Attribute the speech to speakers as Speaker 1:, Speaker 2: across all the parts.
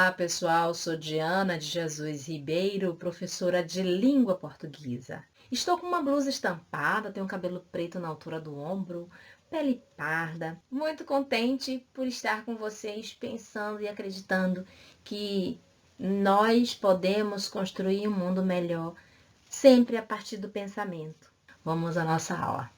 Speaker 1: Olá, pessoal. Sou Diana de Jesus Ribeiro, professora de língua portuguesa. Estou com uma blusa estampada, tenho cabelo preto na altura do ombro, pele parda. Muito contente por estar com vocês, pensando e acreditando que nós podemos construir um mundo melhor, sempre a partir do pensamento. Vamos à nossa aula.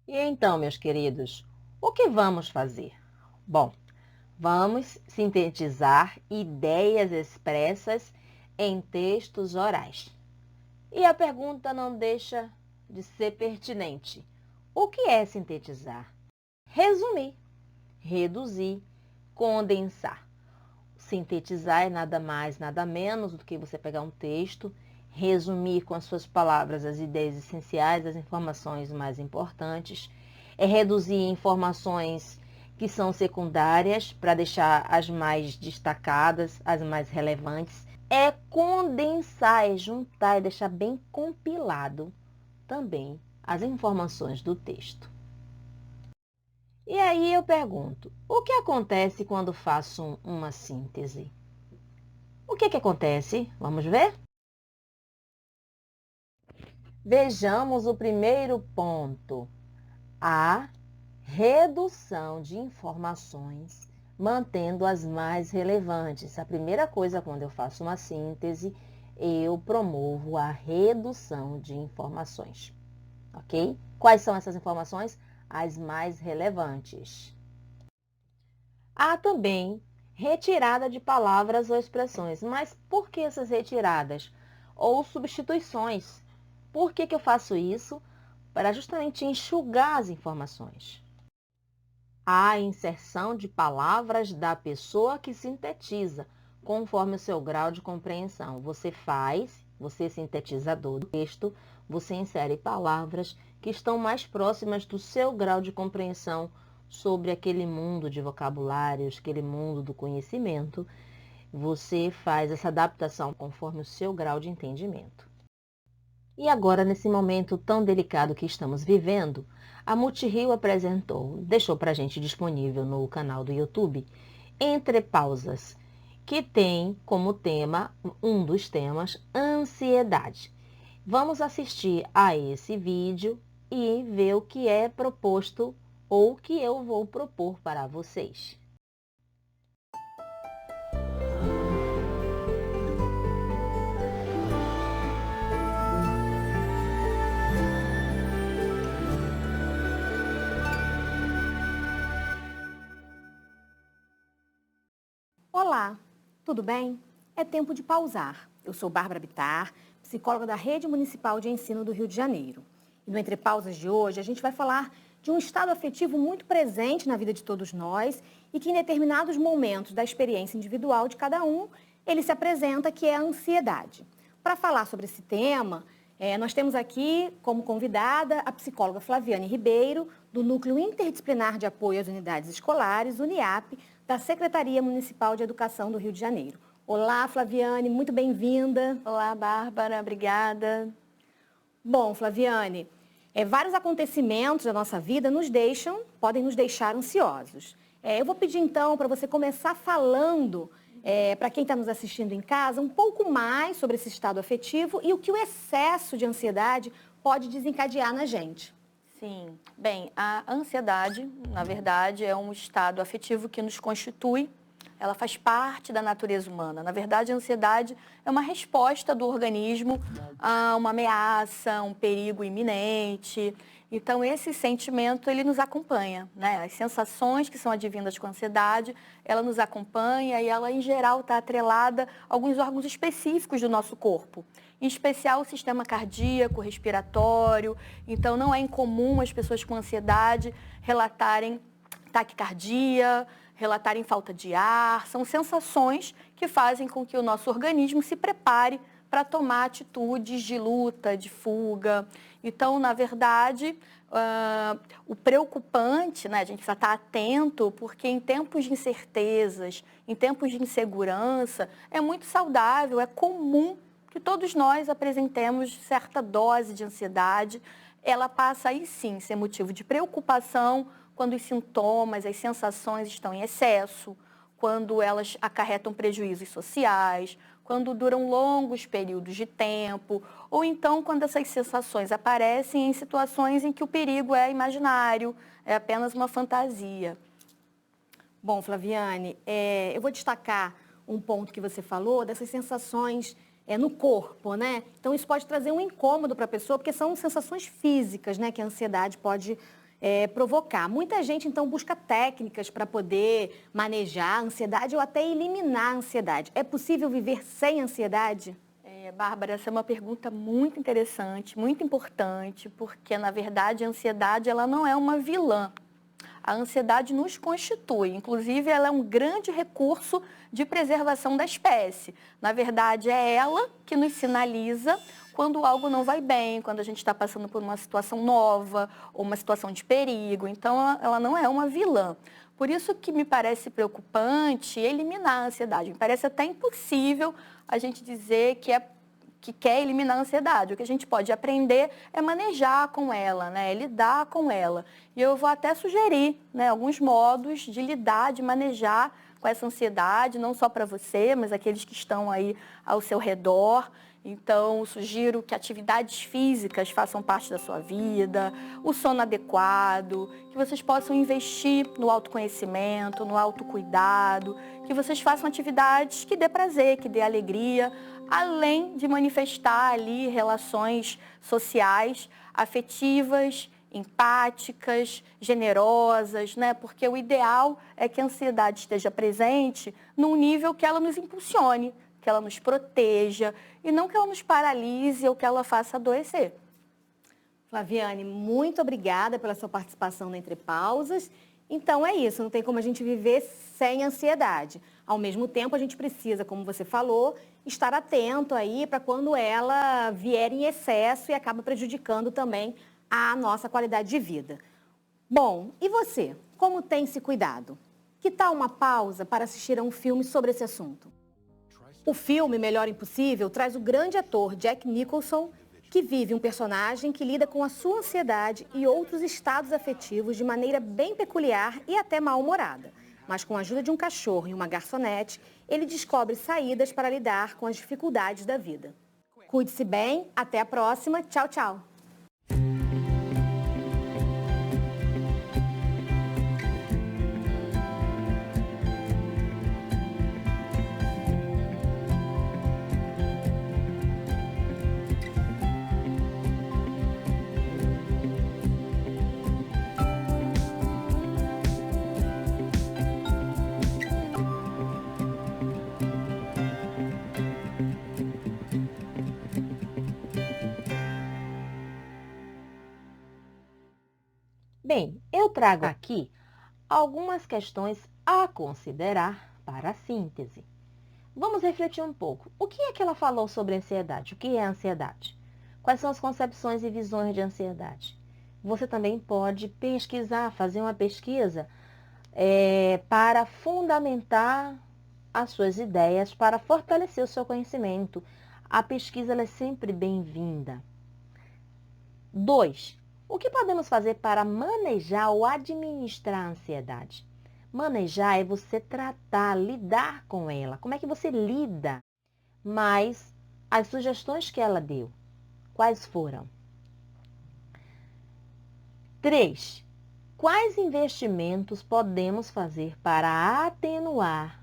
Speaker 2: E então, meus queridos, o que vamos fazer? Bom, vamos sintetizar ideias expressas em textos orais. E a pergunta não deixa de ser pertinente. O que é sintetizar? Resumir, reduzir, condensar. Sintetizar é nada mais, nada menos do que você pegar um texto, resumir com as suas palavras as ideias essenciais, as informações mais importantes, é reduzir informações que são secundárias para deixar as mais destacadas, as mais relevantes, é condensar, é juntar, é deixar bem compilado também as informações do texto. E aí eu pergunto, o que acontece quando faço uma síntese? O que acontece? Vamos ver? Vejamos o primeiro ponto. A redução de informações, mantendo as mais relevantes. A primeira coisa, quando eu faço uma síntese, eu promovo a redução de informações. Ok? Quais são essas informações? As mais relevantes. Há também retirada de palavras ou expressões. Mas por que essas retiradas? Ou substituições? Por que eu faço isso? Para justamente enxugar as informações. Há inserção de palavras da pessoa que sintetiza, conforme o seu grau de compreensão. Você sintetizador do texto, você insere palavras que estão mais próximas do seu grau de compreensão sobre aquele mundo de vocabulários, aquele mundo do conhecimento. Você faz essa adaptação conforme o seu grau de entendimento. E agora, nesse momento tão delicado que estamos vivendo, a Multirio deixou para a gente disponível no canal do YouTube, Entre Pausas, que tem como tema, um dos temas, ansiedade. Vamos assistir a esse vídeo e ver o que é proposto ou o que eu vou propor para vocês.
Speaker 3: Olá, tudo bem? É tempo de pausar. Eu sou Bárbara Bittar, psicóloga da Rede Municipal de Ensino do Rio de Janeiro. E no Entre Pausas de hoje, a gente vai falar de um estado afetivo muito presente na vida de todos nós e que em determinados momentos da experiência individual de cada um, ele se apresenta, que é a ansiedade. Para falar sobre esse tema, nós temos aqui como convidada a psicóloga Flaviane Ribeiro, do Núcleo Interdisciplinar de Apoio às Unidades Escolares, UNIAP, da Secretaria Municipal de Educação do Rio de Janeiro. Olá, Flaviane, muito bem-vinda.
Speaker 4: Olá, Bárbara, obrigada.
Speaker 3: Bom, Flaviane, vários acontecimentos da nossa vida podem nos deixar ansiosos. Eu vou pedir então para você começar falando, para quem está nos assistindo em casa, um pouco mais sobre esse estado afetivo e o que o excesso de ansiedade pode desencadear na gente.
Speaker 4: Sim, bem, a ansiedade, na verdade, é um estado afetivo que nos constitui, ela faz parte da natureza humana. Na verdade, a ansiedade é uma resposta do organismo a uma ameaça, a um perigo iminente. Então, esse sentimento, ele nos acompanha, né? As sensações que são advindas com a ansiedade, ela nos acompanha e ela, em geral, está atrelada a alguns órgãos específicos do nosso corpo. Em especial, o sistema cardíaco, respiratório. Então, não é incomum as pessoas com ansiedade relatarem taquicardia, relatarem falta de ar. São sensações que fazem com que o nosso organismo se prepare para tomar atitudes de luta, de fuga. Então, na verdade, o preocupante, né, a gente precisa estar atento, porque em tempos de incertezas, em tempos de insegurança, é muito saudável, é comum que todos nós apresentemos certa dose de ansiedade. Ela passa aí sim ser motivo de preocupação quando os sintomas, as sensações estão em excesso, quando elas acarretam prejuízos sociais, quando duram longos períodos de tempo, ou então quando essas sensações aparecem em situações em que o perigo é imaginário, é apenas uma fantasia.
Speaker 3: Bom, Flaviane, eu vou destacar um ponto que você falou dessas sensações no corpo, né? Então, isso pode trazer um incômodo para a pessoa, porque são sensações físicas, né, que a ansiedade pode provocar. Muita gente, então, busca técnicas para poder manejar a ansiedade ou até eliminar a ansiedade. É possível viver sem ansiedade?
Speaker 4: Bárbara, essa é uma pergunta muito interessante, muito importante, porque, na verdade, a ansiedade ela não é uma vilã. A ansiedade nos constitui, inclusive ela é um grande recurso de preservação da espécie. Na verdade, é ela que nos sinaliza quando algo não vai bem, quando a gente está passando por uma situação nova ou uma situação de perigo. Então, ela não é uma vilã. Por isso que me parece preocupante eliminar a ansiedade. Me parece até impossível a gente dizer que quer eliminar a ansiedade. O que a gente pode aprender é manejar com ela, né? É lidar com ela. E eu vou até sugerir, né, alguns modos de lidar, de manejar com essa ansiedade, não só para você, mas aqueles que estão aí ao seu redor. Então, sugiro que atividades físicas façam parte da sua vida, o sono adequado, que vocês possam investir no autoconhecimento, no autocuidado, que vocês façam atividades que dê prazer, que dê alegria, além de manifestar ali relações sociais, afetivas, empáticas, generosas, né? Porque o ideal é que a ansiedade esteja presente num nível que ela nos impulsione, que ela nos proteja e não que ela nos paralise ou que ela faça adoecer.
Speaker 3: Flaviane, muito obrigada pela sua participação no Entre Pausas. Então é isso, não tem como a gente viver sem ansiedade. Ao mesmo tempo, a gente precisa, como você falou, estar atento aí para quando ela vier em excesso e acaba prejudicando também a nossa qualidade de vida. Bom, e você? Como tem se cuidado? Que tal uma pausa para assistir a um filme sobre esse assunto? O filme Melhor Impossível traz o grande ator Jack Nicholson, que vive um personagem que lida com a sua ansiedade e outros estados afetivos de maneira bem peculiar e até mal-humorada. Mas com a ajuda de um cachorro e uma garçonete, ele descobre saídas para lidar com as dificuldades da vida. Cuide-se bem, até a próxima, tchau, tchau!
Speaker 2: Bem, eu trago aqui algumas questões a considerar para a síntese. Vamos refletir um pouco. O que é que ela falou sobre ansiedade? O que é ansiedade? Quais são as concepções e visões de ansiedade? Você também pode pesquisar, fazer uma pesquisa para fundamentar as suas ideias, para fortalecer o seu conhecimento. A pesquisa ela é sempre bem-vinda. 2. O que podemos fazer para manejar ou administrar a ansiedade? Manejar é você tratar, lidar com ela. Como é que você lida? Mas as sugestões que ela deu, quais foram? 3. Quais investimentos podemos fazer para atenuar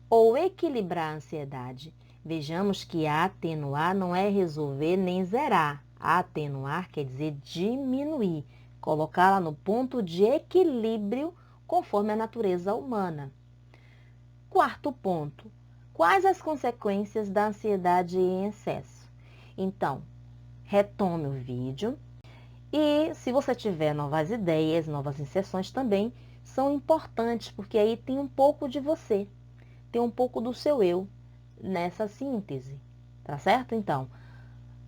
Speaker 2: ou equilibrar a ansiedade? Vejamos que atenuar não é resolver nem zerar. Atenuar quer dizer diminuir, colocá-la no ponto de equilíbrio conforme a natureza humana. 4º ponto, quais as consequências da ansiedade em excesso? Então, retome o vídeo e se você tiver novas ideias, novas inserções também, são importantes, porque aí tem um pouco de você, tem um pouco do seu eu nessa síntese, tá certo? Então,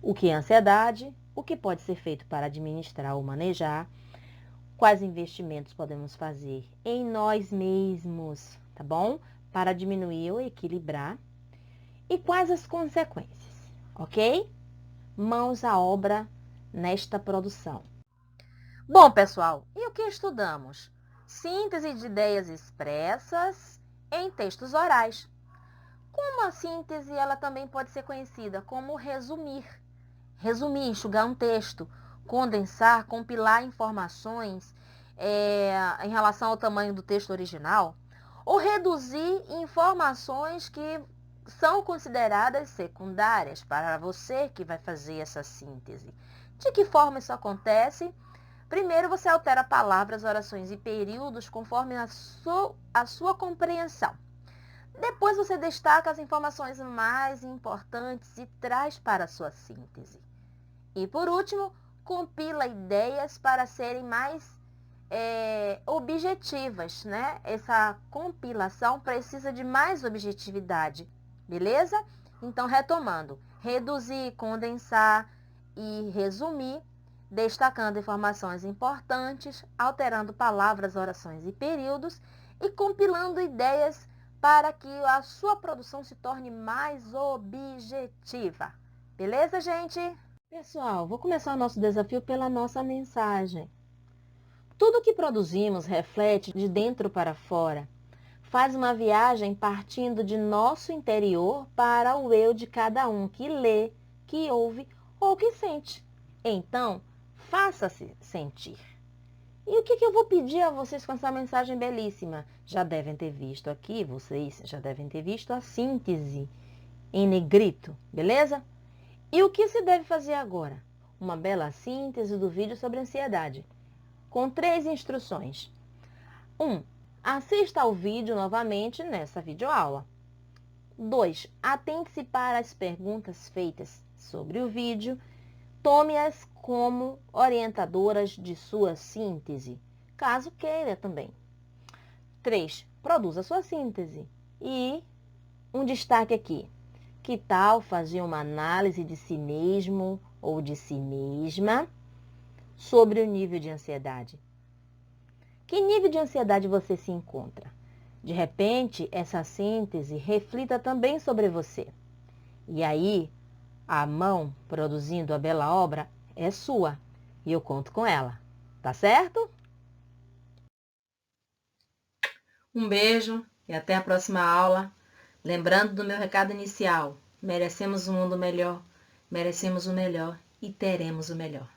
Speaker 2: o que é ansiedade? O que pode ser feito para administrar ou manejar? Quais investimentos podemos fazer em nós mesmos, tá bom? Para diminuir ou equilibrar. E quais as consequências, ok? Mãos à obra nesta produção. Bom, pessoal, e o que estudamos? Síntese de ideias expressas em textos orais. Como a síntese, ela também pode ser conhecida como resumir. Resumir, enxugar um texto, condensar, compilar informações em relação ao tamanho do texto original, ou reduzir informações que são consideradas secundárias para você que vai fazer essa síntese. De que forma isso acontece? Primeiro, você altera palavras, orações e períodos conforme a sua compreensão. Depois, você destaca as informações mais importantes e traz para a sua síntese. E, por último, compila ideias para serem mais objetivas, né? Essa compilação precisa de mais objetividade, beleza? Então, retomando, reduzir, condensar e resumir, destacando informações importantes, alterando palavras, orações e períodos e compilando ideias para que a sua produção se torne mais objetiva. Beleza, gente? Pessoal, vou começar o nosso desafio pela nossa mensagem. Tudo que produzimos reflete de dentro para fora. Faz uma viagem partindo de nosso interior para o eu de cada um que lê, que ouve ou que sente. Então, faça-se sentir. E o que eu vou pedir a vocês com essa mensagem belíssima? Já devem ter visto aqui, vocês já devem ter visto a síntese em negrito, beleza? E o que se deve fazer agora? Uma bela síntese do vídeo sobre ansiedade, com 3 instruções. 1. Assista ao vídeo novamente nessa videoaula. 2. Atente-se para as perguntas feitas sobre o vídeo. Tome-as como orientadoras de sua síntese, caso queira também. 3. Produza sua síntese. E um destaque aqui. Que tal fazer uma análise de si mesmo ou de si mesma sobre o nível de ansiedade? Que nível de ansiedade você se encontra? De repente, essa síntese reflita também sobre você. E aí, a mão produzindo a bela obra é sua e eu conto com ela. Tá certo?
Speaker 1: Um beijo e até a próxima aula. Lembrando do meu recado inicial, merecemos um mundo melhor, merecemos o melhor e teremos o melhor.